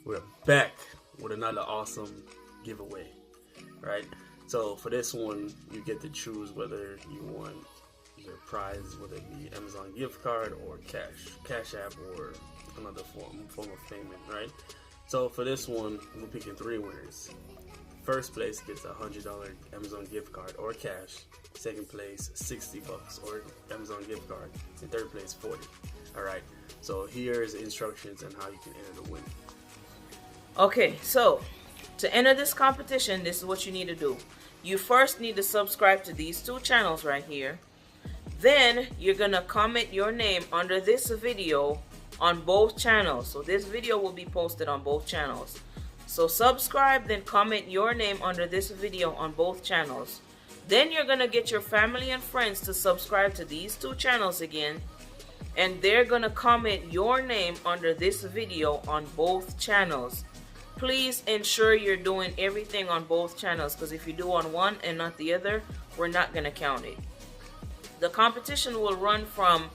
We're back with another awesome giveaway, right? So for this one, you get to choose whether you want your prize, whether it be Amazon gift card or cash app, or another form of payment, right? So for this one, we're picking 3 winners. First place gets a $100 Amazon gift card or cash. Second place, $60 or Amazon gift card. And third place, $40. All right. So here's instructions on how you can enter the win. Okay, so to enter this competition, this is what you need to do. You first need to subscribe to these 2 channels right here. Then you're gonna comment your name under this video on both channels. So this video will be posted on both channels. So subscribe, then comment your name under this video on both channels. Then you're gonna get your family and friends to subscribe to these 2 channels again, and they're gonna comment your name under this video on both channels. Please ensure you're doing everything on both channels, because if you do on one and not the other, we're not gonna count it. The competition will run from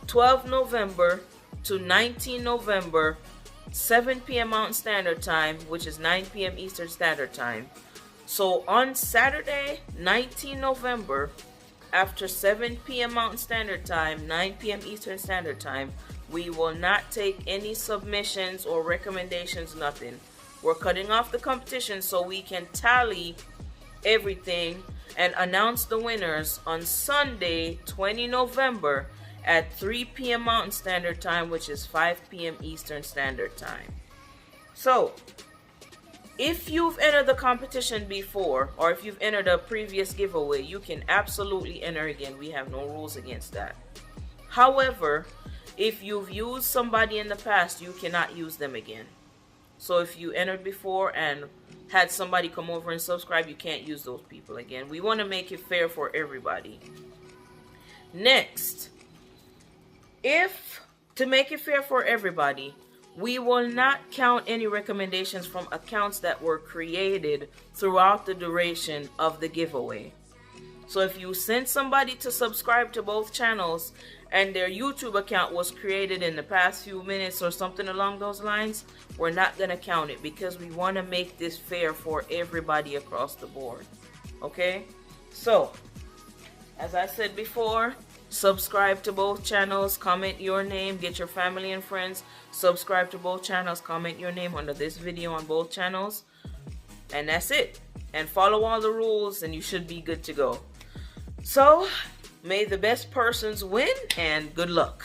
12 November to 19 November, 7 p.m. Mountain Standard Time, which is 9 p.m. Eastern Standard Time. So on Saturday, 19 November, after 7 p.m. Mountain Standard Time, 9 p.m. Eastern Standard Time, we will not take any submissions or recommendations, nothing. We're cutting off the competition so we can tally everything and announce the winners on Sunday, 20 November at 3 p.m. Mountain Standard Time, which is 5 p.m. Eastern Standard Time. So, if you've entered the competition before, or if you've entered a previous giveaway, you can absolutely enter again. We have no rules against that. However, if you've used somebody in the past, you cannot use them again. So if you entered before and had somebody come over and subscribe, you can't use those people again. We want to make it fair for everybody. Next, to make it fair for everybody, we will not count any recommendations from accounts that were created throughout the duration of the giveaway. So if you sent somebody to subscribe to both channels and their YouTube account was created in the past few minutes or something along those lines, we're not going to count it, because we want to make this fair for everybody across the board. Okay? So, as I said before, subscribe to both channels, comment your name, get your family and friends, subscribe to both channels, comment your name under this video on both channels, and that's it. And follow all the rules and you should be good to go. So, may the best persons win, and good luck.